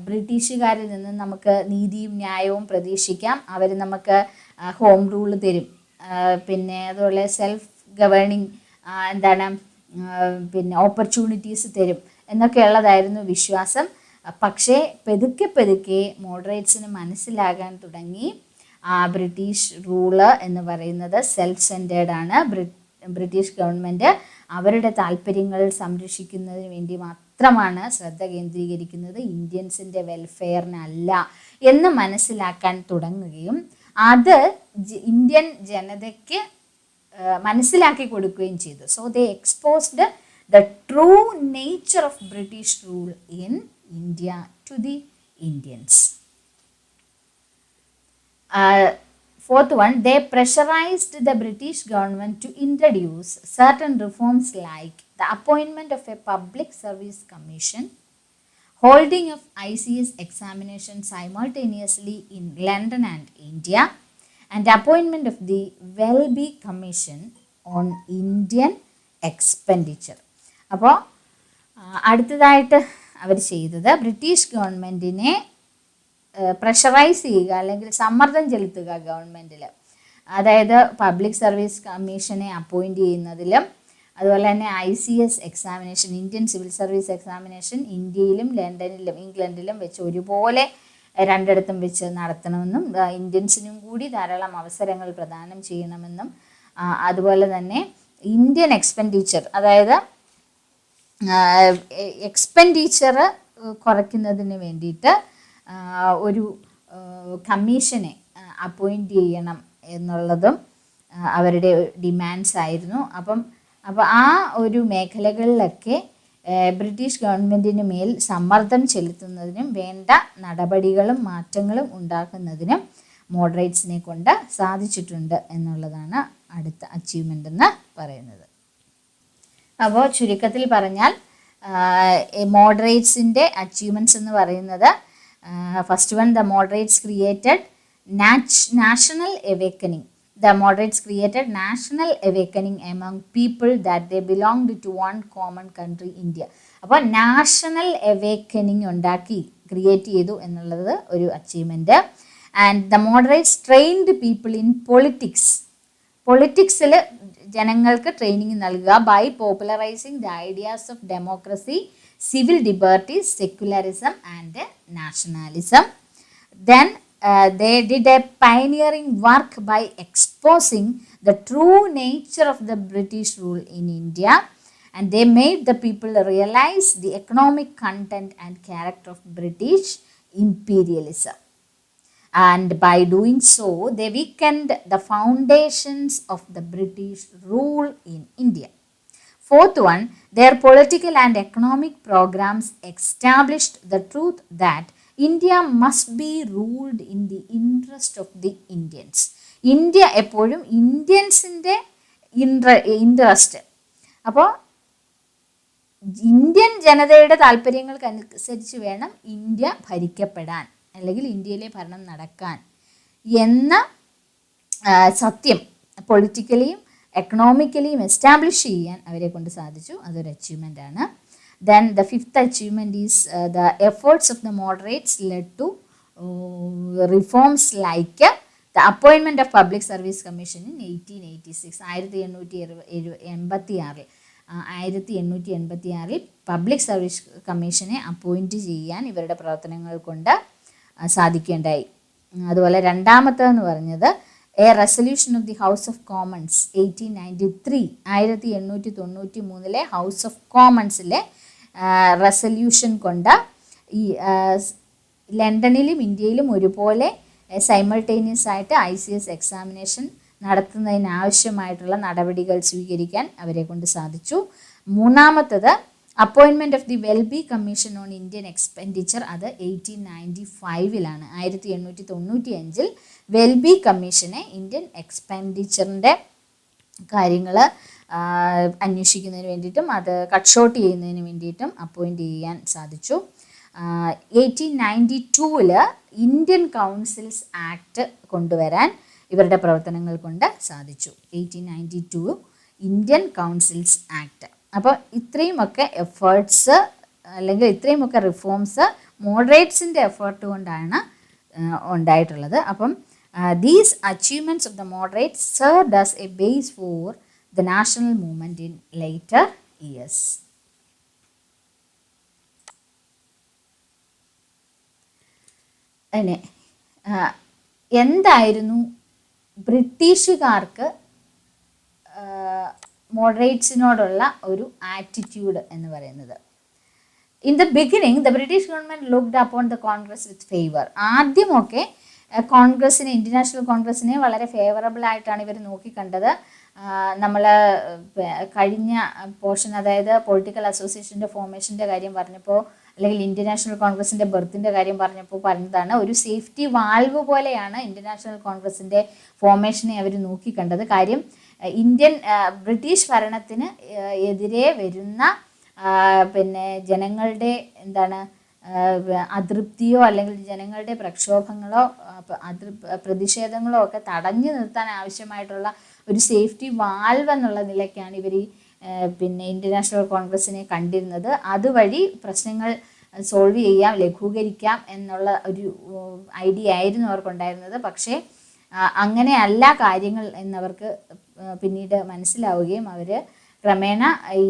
A: ബ്രിട്ടീഷുകാരിൽ നിന്ന് നമുക്ക് നീതിയും ന്യായവും പ്രതീക്ഷിക്കാം, അവർ നമുക്ക് ഹോം റൂൾ തരും, പിന്നെ അതുപോലെ സെൽഫ് ഗവേണിങ് പിന്നെ ഓപ്പർച്യൂണിറ്റീസ് തരും എന്നൊക്കെ ഉള്ളതായിരുന്നു വിശ്വാസം. പക്ഷേ പതുക്കെ മോഡറേറ്റ്സിന് മനസ്സിലാകാൻ തുടങ്ങി ബ്രിട്ടീഷ് റൂള് എന്ന് പറയുന്നത് സെൽഫ് സെൻറ്റേർഡ് ആണ്. ബ്രിട്ടീഷ് ഗവൺമെൻറ് അവരുടെ താല്പര്യങ്ങൾ സംരക്ഷിക്കുന്നതിന് വേണ്ടി മാത്രമാണ് ശ്രദ്ധ കേന്ദ്രീകരിക്കുന്നത്, ഇന്ത്യൻസിൻ്റെ വെൽഫെയറിനല്ല എന്ന് മനസ്സിലാക്കാൻ തുടങ്ങുകയും അത് ഇന്ത്യൻ ജനതയ്ക്ക് മനസ്സിലാക്കി കൊടുക്കുകയും ചെയ്തു. So they exposed the true nature of British rule in India to the Indians. Fourth one, they pressurized the British government to introduce certain reforms like the appointment of a public service commission, holding of ICS examination simultaneously in London and India, and appointment of the Welby Commission on Indian expenditure. അപ്പോൾ അടുത്തതായിട്ട് അവർ ചെയ്തത് British ഗവൺമെൻറ്റിനെ pressurise ചെയ്യുക അല്ലെങ്കിൽ സമ്മർദ്ദം ചെലുത്തുക ഗവൺമെൻറ്റിൽ. അതായത് public service കമ്മീഷനെ അപ്പോയിൻ്റ് ചെയ്യുന്നതിലും അതുപോലെ തന്നെ ICS examination, Indian civil service examination ഇന്ത്യയിലും ലണ്ടനിലും ഇംഗ്ലണ്ടിലും വെച്ച് ഒരുപോലെ രണ്ടിടത്തും വെച്ച് നടത്തണമെന്നും ഇന്ത്യൻസിനും കൂടി ധാരാളം അവസരങ്ങൾ പ്രദാനം ചെയ്യണമെന്നും അതുപോലെ തന്നെ ഇന്ത്യൻ എക്സ്പെൻഡിച്ചർ, അതായത് എക്സ്പെൻഡിച്ചർ കുറയ്ക്കുന്നതിന് വേണ്ടിയിട്ട് ഒരു കമ്മീഷനെ അപ്പോയിൻ്റ് ചെയ്യണം എന്നുള്ളതും അവരുടെ ഡിമാൻഡ്സ് ആയിരുന്നു. അപ്പോൾ ആ ഒരു മേഖലകളിലൊക്കെ ബ്രിട്ടീഷ് ഗവൺമെൻറ്റിന് മേൽ സമ്മർദ്ദം ചെലുത്തുന്നതിനും വേണ്ട നടപടികളും മാറ്റങ്ങളും ഉണ്ടാക്കുന്നതിനും മോഡറേറ്റ്സിനെ കൊണ്ട് സാധിച്ചിട്ടുണ്ട് എന്നുള്ളതാണ് അടുത്ത അച്ചീവ്മെൻ്റ് എന്ന് പറയുന്നത്. അപ്പോൾ ചുരുക്കത്തിൽ പറഞ്ഞാൽ മോഡറേറ്റ്സിൻ്റെ അച്ചീവ്മെൻറ്റ്സ് എന്ന് പറയുന്നത്, first one, the moderates created national awakening. The moderates created national awakening among people that they belonged to one common country, India. അപ്പോൾ നാഷണൽ അവേക്കനിങ് ഉണ്ടാക്കി ക്രിയേറ്റ് ചെയ്തു എന്നുള്ളത് ഒരു achievement. And the moderates trained people in പൊളിറ്റിക്സിൽ ജനങ്ങൾക്ക് training നൽകുക by popularising the ideas of democracy, civil liberties, secularism and nationalism. Then they did a pioneering work by exposing the true nature of the British rule in India, and they made the people realize the economic content and character of British imperialism. And by doing so, they weakened the foundations of the British rule in India. Fourth one, their political and economic programs established the truth that India must be ruled in the interest of the Indians. India എപ്പോഴും ഇന്ത്യൻസിൻ്റെ interest, അപ്പോൾ Indian ജനതയുടെ താല്പര്യങ്ങൾക്കനുസരിച്ച് വേണം India ഭരിക്കപ്പെടാൻ അല്ലെങ്കിൽ ഇന്ത്യയിലെ ഭരണം നടക്കാൻ എന്ന സത്യം പൊളിറ്റിക്കലിയും എക്കണോമിക്കലിയും എസ്റ്റാബ്ലിഷ് ചെയ്യാൻ അവരെ കൊണ്ട് സാധിച്ചു. അതൊരു അച്ചീവ്മെൻ്റ് ആണ്. Then the fifth achievement is the efforts of the moderates led to reforms like the appointment of public service commission in 1886. 1886 public service കമ്മീഷനെ അപ്പോയിൻറ്റ് ചെയ്യാൻ ഇവരുടെ പ്രവർത്തനങ്ങൾ കൊണ്ട് സാധിക്കുകയുണ്ടായി. അതുപോലെ രണ്ടാമത്തേതെന്ന് പറഞ്ഞത് a resolution of the House of Commons 1893. 1893 House of കോമൺസിലെ റെസൊല്യൂഷൻ കൊണ്ട് ഈ ലണ്ടനിലും ഇന്ത്യയിലും ഒരുപോലെ സൈമൾട്ടേനിയസ് ആയിട്ട് ICS എക്സാമിനേഷൻ നടത്തുന്നതിനാവശ്യമായിട്ടുള്ള നടപടികൾ സ്വീകരിക്കാൻ അവരെ കൊണ്ട് സാധിച്ചു. മൂന്നാമത്തത് appointment of the Welby commission on Indian expenditure, അത് 1895 1895 വെൽബി കമ്മീഷനെ ഇന്ത്യൻ എക്സ്പെൻഡിച്ചറിൻ്റെ കാര്യങ്ങൾ അന്വേഷിക്കുന്നതിന് വേണ്ടിയിട്ടും അത് കട്ട് ഷോർട്ട് ചെയ്യുന്നതിന് വേണ്ടിയിട്ടും അപ്പോയിൻറ്റ് ചെയ്യാൻ സാധിച്ചു. 1892 ഇന്ത്യൻ കൗൺസിൽസ് ആക്ട് കൊണ്ടുവരാൻ ഇവരുടെ പ്രവർത്തനങ്ങൾ കൊണ്ട് സാധിച്ചു. 1892 ഇന്ത്യൻ കൗൺസിൽസ് ആക്ട്. അപ്പോൾ ഇത്രയുമൊക്കെ എഫേർട്സ് അല്ലെങ്കിൽ ഇത്രയുമൊക്കെ റിഫോംസ് മോഡറേറ്റ്സിൻ്റെ എഫേർട്ട് കൊണ്ടാണ് ഉണ്ടായിട്ടുള്ളത്. അപ്പം these achievements of the moderates served as A base for the national movement in later years. പിന്നെ എന്തായിരുന്നു ബ്രിട്ടീഷുകാർക്ക് മോഡറേറ്റ്സിനോടുള്ള ഒരു ആറ്റിറ്റ്യൂഡ് എന്ന് പറയുന്നത്? In the beginning the British government looked upon the Congress with favour. ആദ്യമൊക്കെ കോൺഗ്രസിനെ, ഇൻ്റർനാഷണൽ കോൺഗ്രസിനെ വളരെ ഫേവറബിൾ ആയിട്ടാണ് ഇവർ നോക്കിക്കണ്ടത്. നമ്മൾ കഴിഞ്ഞ പോർഷൻ, അതായത് പൊളിറ്റിക്കൽ അസോസിയേഷൻ്റെ ഫോർമേഷൻ്റെ കാര്യം പറഞ്ഞപ്പോൾ, അല്ലെങ്കിൽ ഇൻ്റർനാഷണൽ കോൺഗ്രസിൻ്റെ ബർത്തിൻ്റെ കാര്യം പറഞ്ഞപ്പോൾ പറഞ്ഞതാണ്, ഒരു സേഫ്റ്റി വാൾവ് പോലെയാണ് ഇൻ്റർനാഷണൽ കോൺഗ്രസിൻ്റെ ഫോർമേഷനെ അവർ നോക്കിക്കണ്ടത്. കാര്യം ബ്രിട്ടീഷ് ഭരണത്തിന് എതിരെ വരുന്ന പിന്നെ ജനങ്ങളുടെ അതൃപ്തിയോ അല്ലെങ്കിൽ ജനങ്ങളുടെ പ്രക്ഷോഭങ്ങളോ പ്രതിഷേധങ്ങളോ ഒക്കെ തടഞ്ഞു നിർത്താൻ ആവശ്യമായിട്ടുള്ള ഒരു സേഫ്റ്റി വാൽവ് എന്നുള്ള നിലയ്ക്കാണ് ഇവർ പിന്നെ ഇൻ്റർനാഷണൽ കോൺഗ്രസിനെ കണ്ടിരുന്നത്. അതുവഴി പ്രശ്നങ്ങൾ സോൾവ് ചെയ്യാം, ലഘൂകരിക്കാം എന്നുള്ള ഒരു ഐഡിയ ആയിരുന്നു അവർക്കുണ്ടായിരുന്നത്. പക്ഷേ അങ്ങനെയല്ല കാര്യങ്ങൾ എന്നവർക്ക് പിന്നീട് മനസ്സിലാവുകയും അവർ ക്രമേണ ഈ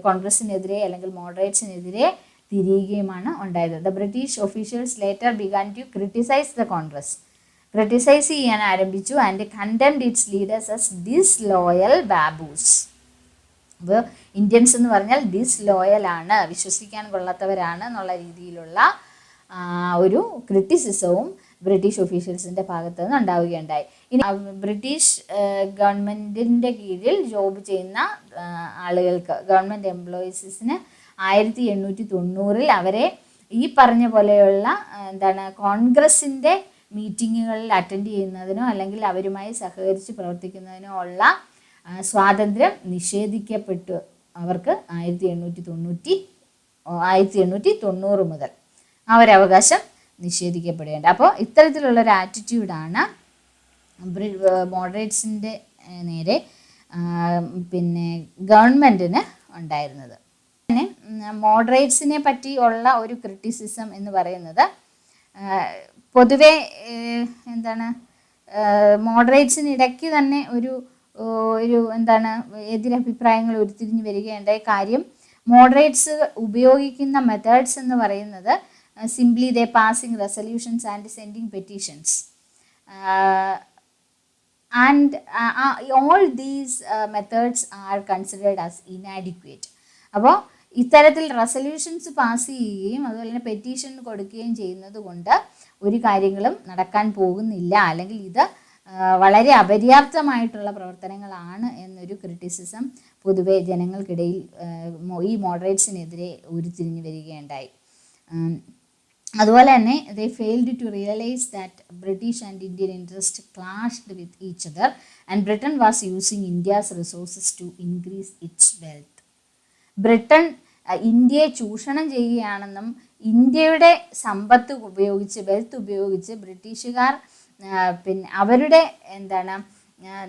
A: കോൺഗ്രസിനെതിരെ അല്ലെങ്കിൽ മോഡറേറ്റ്സിനെതിരെ തിരിയുകയുമാണ് ഉണ്ടായത്. The British officials later began to criticise the Congress. Criticise ചെയ്യാൻ ആരംഭിച്ചു. And condemned its leaders as disloyal babus. അപ്പോൾ ഇന്ത്യൻസ് എന്ന് പറഞ്ഞാൽ ഡിസ്ലോയൽ ആണ്, വിശ്വസിക്കാൻ കൊള്ളാത്തവരാണ് എന്നുള്ള രീതിയിലുള്ള ഒരു ക്രിറ്റിസിസവും ബ്രിട്ടീഷ് ഒഫീഷ്യൽസിൻ്റെ ഭാഗത്തു നിന്ന് ഉണ്ടാവുകയുണ്ടായി. ഇനി ബ്രിട്ടീഷ് ഗവൺമെൻറ്റിൻ്റെ കീഴിൽ ജോബ് ചെയ്യുന്ന ആളുകൾക്ക്, ഗവൺമെൻറ് എംപ്ലോയീസിന് 1890 അവരെ ഈ പറഞ്ഞ പോലെയുള്ള കോൺഗ്രസിൻ്റെ മീറ്റിങ്ങുകളിൽ അറ്റൻഡ് ചെയ്യുന്നതിനോ അല്ലെങ്കിൽ അവരുമായി സഹകരിച്ച് പ്രവർത്തിക്കുന്നതിനോ ഉള്ള സ്വാതന്ത്ര്യം നിഷേധിക്കപ്പെട്ടു. അവർക്ക് 1890 മുതൽ ആ ഒരു അവകാശം നിഷേധിക്കപ്പെടുകയുണ്ട്. അപ്പോൾ ഇത്തരത്തിലുള്ളൊരു ആറ്റിറ്റ്യൂഡാണ് മോഡറേറ്റ്സിൻ്റെ നേരെ പിന്നെ ഗവൺമെൻറ്റിന് ഉണ്ടായിരുന്നത്. പിന്നെ മോഡറേറ്റ്സിനെ പറ്റിയുള്ള ഒരു ക്രിറ്റിസിസം എന്ന് പറയുന്നത് പൊതുവെ മോഡറേറ്റ്സിന് ഇടയ്ക്ക് തന്നെ ഒരു എതിരഭിപ്രായങ്ങൾ ഉരുത്തിരിഞ്ഞ് വരികയുണ്ടായ കാര്യം, മോഡറേറ്റ്സ് ഉപയോഗിക്കുന്ന മെത്തേഡ്സ് എന്ന് പറയുന്നത് simply they passing resolutions and sending petitions and all these methods are considered as inadequate. അപ്പോൾ ഇത്തരത്തിൽ റെസൊല്യൂഷൻസ് പാസ് ചെയ്യുകയും അതുപോലെ തന്നെ പെറ്റീഷൻ കൊടുക്കുകയും ചെയ്യുന്നത് കൊണ്ട് ഒരു കാര്യങ്ങളും നടക്കാൻ പോകുന്നില്ല, അല്ലെങ്കിൽ ഇത് വളരെ അപര്യാപ്തമായിട്ടുള്ള പ്രവർത്തനങ്ങളാണ് എന്നൊരു ക്രിറ്റിസിസം പൊതുവെ ജനങ്ങൾക്കിടയിൽ ഈ മോഡറേറ്റ്സിനെതിരെ ഉരുത്തിരിഞ്ഞ് വരികയുണ്ടായി. അതുപോലെ തന്നെ they failed to realize that British and Indian interest clashed with each other and Britain was using India's resources to increase its wealth. Britain ഇന്ത്യയെ ചൂഷണം ചെയ്യുകയാണെന്നും ഇന്ത്യയുടെ സമ്പത്ത് ഉപയോഗിച്ച്, വെൽത്ത് ഉപയോഗിച്ച് ബ്രിട്ടീഷുകാർ പിന്നെ അവരുടെ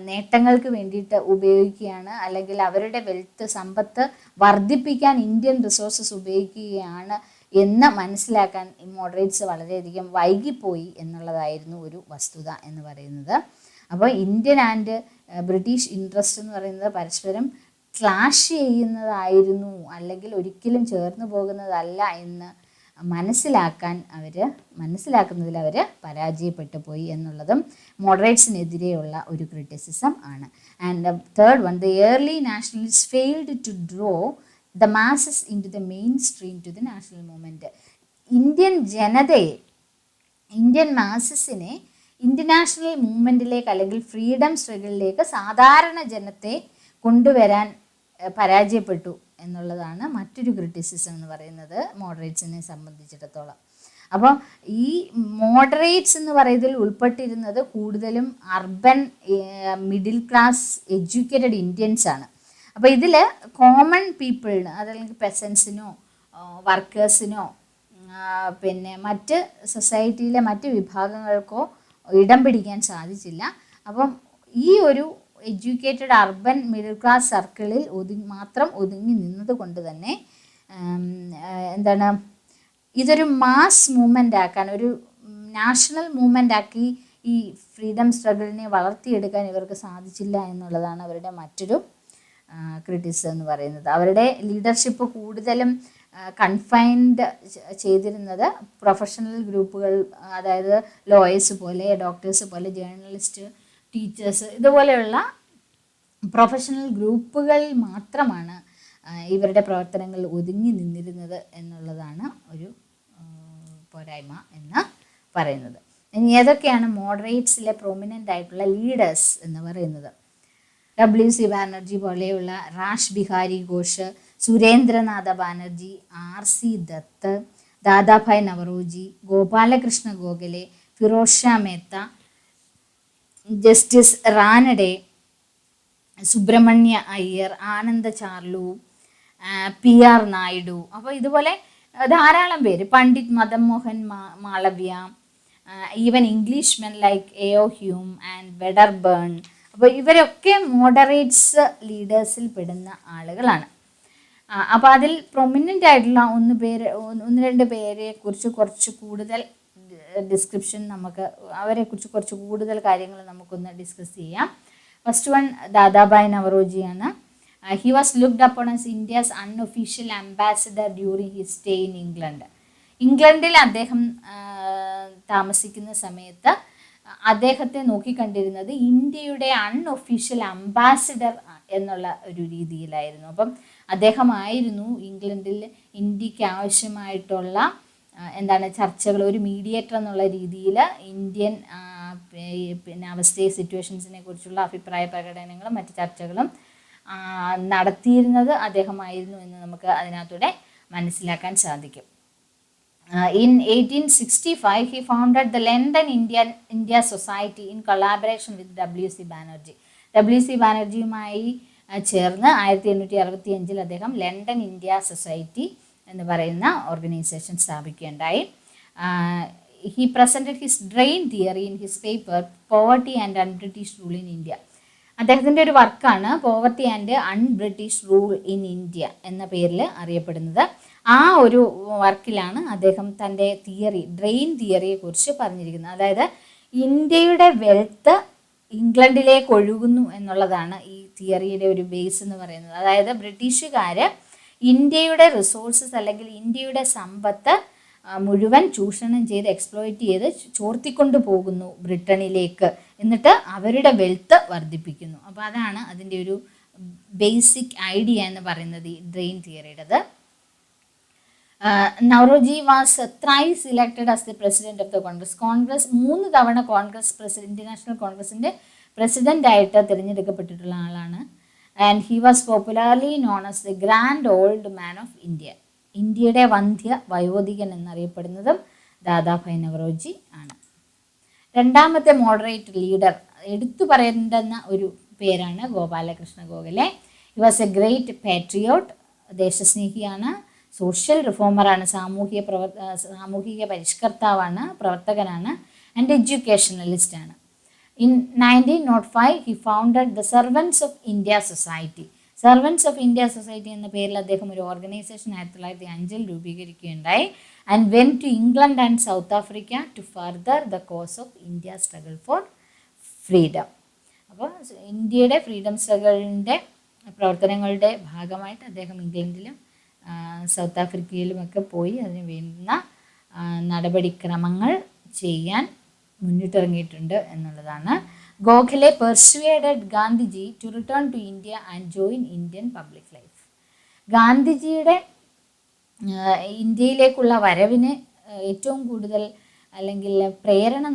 A: നേട്ടങ്ങൾക്ക് വേണ്ടിയിട്ട് ഉപയോഗിക്കുകയാണ്, അല്ലെങ്കിൽ അവരുടെ വെൽത്ത്, സമ്പത്ത് വർദ്ധിപ്പിക്കാൻ ഇന്ത്യൻ റിസോഴ്സസ് ഉപയോഗിക്കുകയാണ് എന്ന് മനസ്സിലാക്കാൻ മോഡറേറ്റ്സ് വളരെയധികം വൈകിപ്പോയി എന്നുള്ളതായിരുന്നു ഒരു വസ്തുത എന്ന് പറയുന്നത്. അപ്പോൾ ഇന്ത്യൻ ആൻഡ് ബ്രിട്ടീഷ് ഇൻട്രസ്റ്റ് എന്ന് പറയുന്നത് പരസ്പരം ക്ലാഷ് ചെയ്യുന്നതായിരുന്നു, അല്ലെങ്കിൽ ഒരിക്കലും ചേർന്ന് പോകുന്നതല്ല എന്ന് മനസ്സിലാക്കുന്നതിൽ അവർ പരാജയപ്പെട്ടു പോയി എന്നുള്ളതും മോഡറേറ്റ്സിനെതിരെയുള്ള ഒരു ക്രിറ്റിസിസം ആണ്. And third one, the early nationalist failed to draw the masses into the mainstream to the national movement. Indian മാസസിനെ ഇൻ്റർനാഷണൽ മൂവ്മെൻറ്റിലേക്ക് അല്ലെങ്കിൽ ഫ്രീഡം സ്ട്രഗിളിലേക്ക് സാധാരണ ജനത്തെ കൊണ്ടുവരാൻ പരാജയപ്പെട്ടു എന്നുള്ളതാണ് മറ്റൊരു ക്രിറ്റിസിസം എന്ന് പറയുന്നത് മോഡറേറ്റ്സിനെ സംബന്ധിച്ചിടത്തോളം. അപ്പോൾ ഈ മോഡറേറ്റ്സ് എന്ന് പറയുന്നതിൽ ഉൾപ്പെട്ടിരുന്നത് കൂടുതലും urban middle class educated Indians ആണ്. അപ്പോൾ ഇതിൽ കോമൺ പീപ്പിളിന്, അതല്ലെങ്കിൽ പെസൻസിനോ വർക്കേഴ്സിനോ പിന്നെ മറ്റ് സൊസൈറ്റിയിലെ മറ്റ് വിഭാഗങ്ങൾക്കോ ഇടം പിടിക്കാൻ സാധിച്ചില്ല. അപ്പം ഈ ഒരു എഡ്യൂക്കേറ്റഡ് അർബൻ മിഡിൽ ക്ലാസ് സർക്കിളിൽ മാത്രം ഒതുങ്ങി നിന്നത് കൊണ്ട് തന്നെ ഇതൊരു മാസ് മൂവ്മെൻ്റ് ആക്കാൻ, ഒരു നാഷണൽ മൂവ്മെൻ്റ് ആക്കി ഈ ഫ്രീഡം സ്ട്രഗിളിനെ വളർത്തിയെടുക്കാൻ ഇവർക്ക് സാധിച്ചില്ല എന്നുള്ളതാണ് അവരുടെ മറ്റൊരു ക്രിറ്റിസിസം എന്ന് പറയുന്നത്. അവരുടെ ലീഡർഷിപ്പ് കൂടുതലും കൺഫൈൻഡ് ചെയ്തിരുന്നത് പ്രൊഫഷണൽ ഗ്രൂപ്പുകൾ, അതായത് ലോയേഴ്സ് പോലെ, ഡോക്ടേഴ്സ് പോലെ, ജേർണലിസ്റ്റ്, ടീച്ചേഴ്സ്, ഇതുപോലെയുള്ള പ്രൊഫഷണൽ ഗ്രൂപ്പുകൾ മാത്രമാണ് ഇവരുടെ പ്രവർത്തനങ്ങൾ ഒതുങ്ങി നിന്നിരുന്നത് എന്നുള്ളതാണ് ഒരു പോരായ്മ എന്ന് പറയുന്നത്. ഇനി ഏതൊക്കെയാണ് മോഡറേറ്റ്സിലെ പ്രൊമിനൻ്റ് ആയിട്ടുള്ള ലീഡേഴ്സ് എന്ന് പറയുന്നത്? WC ബാനർജി പോലെയുള്ള, Rash Behari Ghosh, Surendranath Banerjee, RC Dutt, Dadabhai Naoroji, Gopal Krishna Gokhale, Pherozeshah Mehta, justice Ranade, Subramania Iyer, Ananda Charlu, PR Naidu. അപ്പോൾ ഇതുപോലെ ധാരാളം പേര്, Pandit Madan Mohan Malaviya, even Englishmen like AO Hume and Wedderburn. അപ്പോൾ ഇവരൊക്കെ മോഡറേറ്റ്സ് ലീഡേഴ്സിൽ പെടുന്ന ആളുകളാണ്. അപ്പോൾ അതിൽ പ്രൊമിനൻ്റ് ആയിട്ടുള്ള ഒന്ന് രണ്ട് പേരെ കുറിച്ച് കുറച്ച് കൂടുതൽ ഡിസ്ക്രിപ്ഷൻ, നമുക്ക് അവരെക്കുറിച്ച് കുറച്ച് കൂടുതൽ കാര്യങ്ങൾ നമുക്കൊന്ന് ഡിസ്കസ് ചെയ്യാം. ഫസ്റ്റ് വൺ ദാദാഭായ് നവറോജിയാണ്. He was looked upon as India's unofficial ambassador during his stay in England. ഇംഗ്ലണ്ടിൽ അദ്ദേഹം താമസിക്കുന്ന സമയത്ത് അദ്ദേഹത്തെ നോക്കിക്കണ്ടിരുന്നത് ഇന്ത്യയുടെ അൺഒഫീഷ്യൽ അംബാസിഡർ എന്നുള്ള ഒരു രീതിയിലായിരുന്നു. അപ്പം അദ്ദേഹമായിരുന്നു ഇംഗ്ലണ്ടിൽ ഇന്ത്യക്ക് ആവശ്യമായിട്ടുള്ള ചർച്ചകൾ, ഒരു മീഡിയേറ്റർ എന്നുള്ള രീതിയിൽ ഇന്ത്യൻ അവസ്ഥയെ, സിറ്റുവേഷൻസിനെ കുറിച്ചുള്ള അഭിപ്രായ പ്രകടനങ്ങളും മറ്റ് ചർച്ചകളും നടത്തിയിരുന്നത് അദ്ദേഹമായിരുന്നു എന്ന് നമുക്ക് അതിനകത്തൂടെ മനസ്സിലാക്കാൻ സാധിക്കും. In 1865, he founded the London India Society in collaboration with WC Banerjee. WC ബാനർജിയുമായി ചേർന്ന് 1865 അദ്ദേഹം ലണ്ടൻ ഇന്ത്യ സൊസൈറ്റി എന്ന് പറയുന്ന organisation സ്ഥാപിക്കുകയുണ്ടായി. He presented his drain theory in his paper Poverty and Un-British Rule in India. അദ്ദേഹത്തിൻ്റെ ഒരു വർക്കാണ് poverty and un-British rule in India എന്ന പേരിൽ അറിയപ്പെടുന്നത്. ആ ഒരു വർക്കിലാണ് അദ്ദേഹം തൻ്റെ ഡ്രെയിൻ തിയറിയെക്കുറിച്ച് പറഞ്ഞിരിക്കുന്നത്. അതായത് ഇന്ത്യയുടെ വെൽത്ത് ഇംഗ്ലണ്ടിലേക്ക് ഒഴുകുന്നു എന്നുള്ളതാണ് ഈ തിയറിയുടെ ഒരു ബേസ് എന്ന് പറയുന്നത്. അതായത് ബ്രിട്ടീഷുകാർ ഇന്ത്യയുടെ റിസോഴ്സസ് അല്ലെങ്കിൽ ഇന്ത്യയുടെ സമ്പത്ത് മുഴുവൻ ചൂഷണം ചെയ്ത് എക്സ്പ്ലോയിറ്റ് ചെയ്ത് ചോർത്തിക്കൊണ്ട് പോകുന്നു ബ്രിട്ടനിലേക്ക്, എന്നിട്ട് അവരുടെ വെൽത്ത് വർദ്ധിപ്പിക്കുന്നു. അപ്പോൾ അതാണ് അതിൻ്റെ ഒരു ബേസിക് ഐഡിയ എന്ന് പറയുന്നത് ഈ ഡ്രെയിൻ തിയറിയുടേത്. Naoroji was thrice elected as the president of the Congress. 3 തവണ ഇന്റർനാഷണൽ കോൺഗ്രസിൻ്റെ പ്രസിഡൻ്റായിട്ട് തിരഞ്ഞെടുക്കപ്പെട്ടിട്ടുള്ള ആളാണ്. And he was popularly known as the grand old man of India. ഇന്ത്യയുടെ വന്ധ്യ വയോധികൻ എന്നറിയപ്പെടുന്നതും ദാദാഭായ് നവറോജി ആണ്. രണ്ടാമത്തെ മോഡറേറ്റ് ലീഡർ എടുത്തു പറയേണ്ടുന്ന ഒരു പേരാണ് Gopalakrishna Gokhale. He was a great patriot, ദേശസ്നേഹിയാണ്, സോഷ്യൽ റിഫോമറാണ്, സാമൂഹിക പരിഷ്കർത്താവാണ്, പ്രവർത്തകനാണ്, ആൻഡ് എഡ്യൂക്കേഷണലിസ്റ്റാണ്. In 1905 he founded the servants of India society. Servants of India society എന്ന പേരിൽ അദ്ദേഹം ഒരു ഓർഗനൈസേഷൻ 1905 രൂപീകരിക്കുകയുണ്ടായി. And went to England and South Africa to further the cause of India struggle for freedom. അപ്പോൾ ഇന്ത്യയുടെ ഫ്രീഡം സ്ട്രഗിളിൻ്റെ പ്രവർത്തനങ്ങളുടെ ഭാഗമായിട്ട് അദ്ദേഹം ഇംഗ്ലണ്ടിലും സൗത്ത് ആഫ്രിക്കയിലുമൊക്കെ പോയി അതിന് വേണ്ടുന്ന നടപടിക്രമങ്ങൾ ചെയ്യാൻ മുന്നിട്ടിറങ്ങിയിട്ടുണ്ട് എന്നുള്ളതാണ്. Gokhale persuaded Gandhiji to return to India and join Indian public life. ഗാന്ധിജിയുടെ ഇന്ത്യയിലേക്കുള്ള വരവിന് ഏറ്റവും കൂടുതൽ അല്ലെങ്കിൽ പ്രേരണ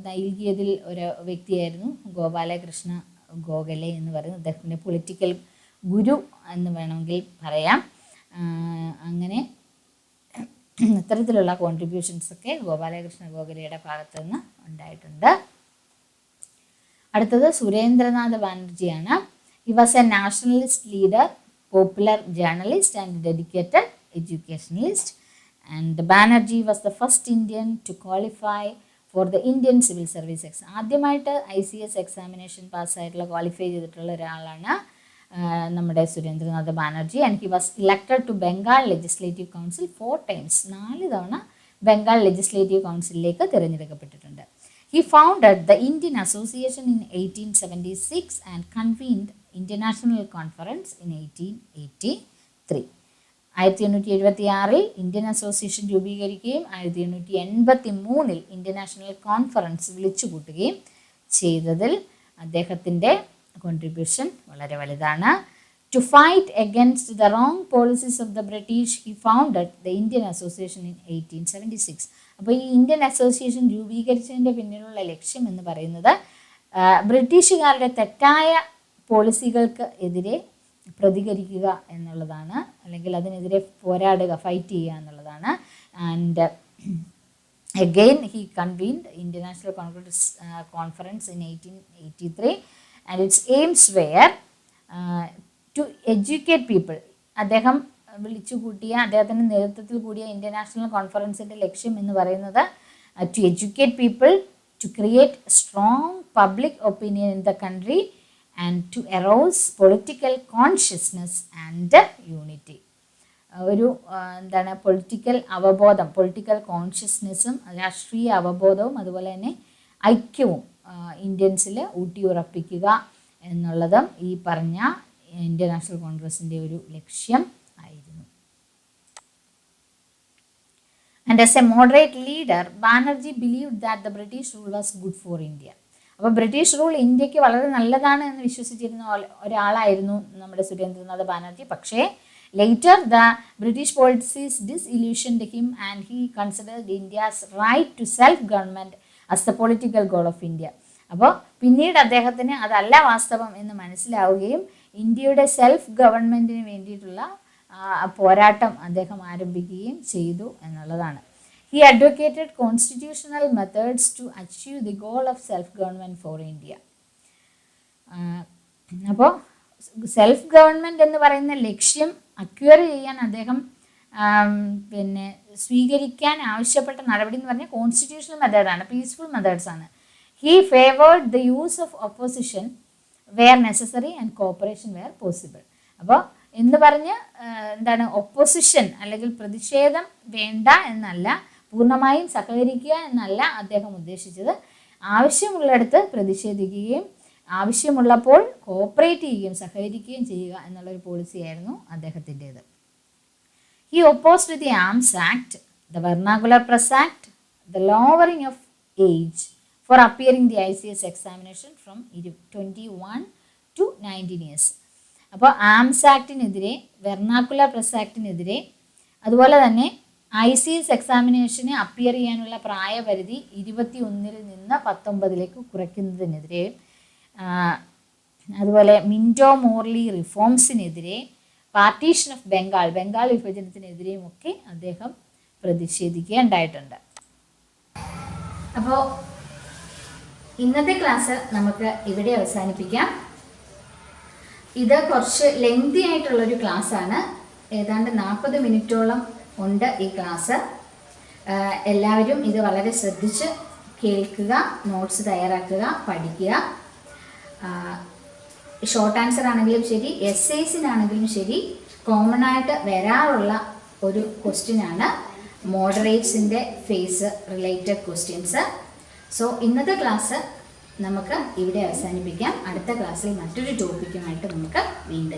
A: നൽകിയതിൽ ഒരു വ്യക്തിയായിരുന്നു ഗോപാലകൃഷ്ണ ഗോഖലെ എന്ന് പറയുന്നത്. അദ്ദേഹത്തിൻ്റെ പൊളിറ്റിക്കൽ ഗുരു എന്ന് വേണമെങ്കിൽ പറയാം. അങ്ങനെ ഇത്തരത്തിലുള്ള കോൺട്രിബ്യൂഷൻസൊക്കെ ഗോപാലകൃഷ്ണ ഗോഖലെയുടെ ഭാഗത്തു നിന്ന് ഉണ്ടായിട്ടുണ്ട്. അടുത്തത് സുരേന്ദ്രനാഥ ബാനർജിയാണ്. He was a nationalist leader, popular journalist and dedicated educationalist. And Banerjee was the first Indian to qualify for the Indian civil service exam. ആദ്യമായിട്ട് ICS എക്സാമിനേഷൻ പാസ്സായിട്ടുള്ള ക്വാളിഫൈ ചെയ്തിട്ടുള്ള ഒരാളാണ് നമ്മുടെ Surendranath Banerjee. And he was elected to Bengal legislative council 4 times. 4 തവണ Bengal legislative കൗൺസിലിലേക്ക് തിരഞ്ഞെടുക്കപ്പെട്ടിട്ടുണ്ട്. He founded the Indian Association in 1876 and convened International Conference in 1883. 1876 Indian association രൂപീകരിക്കുകയും 1883 Indian national conference വിളിച്ചു കൂട്ടുകയും ചെയ്തതിൽ അദ്ദേഹത്തിൻ്റെ കോൺട്രിബ്യൂഷൻ വളരെ വലുതാണ്. To fight against the wrong policies of the British, he founded the Indian Association in 1876. അപ്പോൾ ഈ Indian association രൂപീകരിച്ചതിൻ്റെ പിന്നിലുള്ള ലക്ഷ്യം എന്ന് പറയുന്നത് ബ്രിട്ടീഷുകാരുടെ തെറ്റായ പോളിസികൾക്ക് എതിരെ പ്രതികരിക്കുക എന്നുള്ളതാണ്, അല്ലെങ്കിൽ അതിനെതിരെ പോരാടുക, ഫൈറ്റ് ചെയ്യുക എന്നുള്ളതാണ്. And again he convened International Conference in 1883 and its aims were to educate people. അദ്ദേഹം വിളിച്ചു കൂട്ടിയ, അദ്ദേഹത്തിൻ്റെ നേതൃത്വത്തിൽ കൂടിയ ഇൻ്റർനാഷണൽ കോൺഫറൻസിൻ്റെ ലക്ഷ്യം എന്ന് പറയുന്നത് to educate people, to create strong public opinion in the country and to arouse political consciousness and unity. ഒരു എന്താണ് പൊളിറ്റിക്കൽ അവബോധം, പൊളിറ്റിക്കൽ കോൺഷ്യസ്നെസ്സും രാഷ്ട്രീയ അവബോധവും അതുപോലെ തന്നെ ഐക്യവും ഇന്ത്യൻസിൽ ഊട്ടിയുറപ്പിക്കുക എന്നുള്ളതും ഈ പറഞ്ഞ ഇന്ത്യൻ നാഷണൽ കോൺഗ്രസിൻ്റെ ഒരു ലക്ഷ്യം ആയിരുന്നു. And as A moderate leader Banerjee believed that the British rule was good for India. അപ്പോൾ ബ്രിട്ടീഷ് റൂൾ ഇന്ത്യക്ക് വളരെ നല്ലതാണ് എന്ന് വിശ്വസിച്ചിരുന്ന ഒരാളായിരുന്നു നമ്മുടെ സുരേന്ദ്രനാഥ് ബാനർജി. പക്ഷേ later the British policies disillusioned him and he considered India's right to self-government as the political goal of India. അപ്പോൾ പിന്നീട് അദ്ദേഹത്തിന് അതല്ല വാസ്തവം എന്ന് മനസ്സിലാവുകയും ഇന്ത്യയുടെ സെൽഫ് ഗവൺമെൻറ്റിന് വേണ്ടിയിട്ടുള്ള പോരാട്ടം അദ്ദേഹം ആരംഭിക്കുകയും ചെയ്തു എന്നുള്ളതാണ്. He advocated constitutional methods to achieve the goal of self-government for India. അപ്പോൾ സെൽഫ് ഗവൺമെൻറ് എന്ന് പറയുന്ന ലക്ഷ്യം അക്വയർ ചെയ്യാൻ അദ്ദേഹം പിന്നെ സ്വീകരിക്കാൻ ആവശ്യപ്പെട്ട നടപടി എന്ന് പറഞ്ഞാൽ കോൺസ്റ്റിറ്റ്യൂഷണൽ മെത്തേഡാണ്, പീസ്ഫുൾ മെത്തേഡ്സാണ്. He favoured the use of opposition where necessary and cooperation where possible. അപ്പോൾ എന്ന് പറഞ്ഞ് എന്താണ്, ഒപ്പോസിഷൻ അല്ലെങ്കിൽ പ്രതിഷേധം വേണ്ട എന്നല്ല, പൂർണ്ണമായും സഹകരിക്കുക എന്നല്ല അദ്ദേഹം ഉദ്ദേശിച്ചത്. ആവശ്യമുള്ളിടത്ത് പ്രതിഷേധിക്കുകയും ആവശ്യമുള്ളപ്പോൾ കോപ്പറേറ്റ് ചെയ്യുകയും സഹകരിക്കുകയും ചെയ്യുക എന്നുള്ളൊരു പോളിസിയായിരുന്നു അദ്ദേഹത്തിൻ്റേത്. He opposed the arms act, the vernacular press act, the lowering of age for appearing the ICS examination from 21 to 19 years. അപ്പോൾ ആംസ് ആക്ടിനെതിരെ, വെർണാക്കുലർ പ്രസ് ആക്ടിനെതിരെ, അതുപോലെ തന്നെ ICS എക്സാമിനേഷന് അപ്പിയർ ചെയ്യാനുള്ള പ്രായപരിധി 21 നിന്ന് 19 കുറയ്ക്കുന്നതിനെതിരെ, അതുപോലെ മിൻറ്റോ മോർലി റിഫോംസിനെതിരെ, പാർട്ടീഷൻ ഓഫ് ബംഗാൾ വിഭജനത്തിനെതിരെയും ഒക്കെ അദ്ദേഹം പ്രതിഷേധിക്കുകയുണ്ടായിട്ടുണ്ട്. അപ്പോൾ ഇന്നത്തെ ക്ലാസ് നമുക്ക് ഇവിടെ അവസാനിപ്പിക്കാം. ഇത് കുറച്ച് ലെങ്തി ആയിട്ടുള്ളൊരു ക്ലാസ്സാണ്, ഏതാണ്ട് 40 മിനിറ്റോളം ഉണ്ട് ഈ ക്ലാസ്. എല്ലാവരും ഇത് വളരെ ശ്രദ്ധിച്ച് കേൾക്കുക, നോട്ട്സ് തയ്യാറാക്കുക, പഠിക്കുക. ഷോർട്ട് ആൻസർ ആണെങ്കിലും ശരി, എസ്സേസിനാണെങ്കിലും ശരി, കോമൺ ആയിട്ട് വരാറുള്ള ഒരു ക്വസ്റ്റ്യനാണ് മോഡറേറ്റ്സിൻ്റെ ഫേസ് റിലേറ്റഡ് ക്വസ്റ്റ്യൻസ്. സോ ഇന്നത്തെ ക്ലാസ് നമുക്ക് ഇവിടെ അവസാനിപ്പിക്കാം. അടുത്ത ക്ലാസ്സിൽ മറ്റൊരു ടോപ്പിക്കുമായിട്ട് നമുക്ക് വീണ്ടും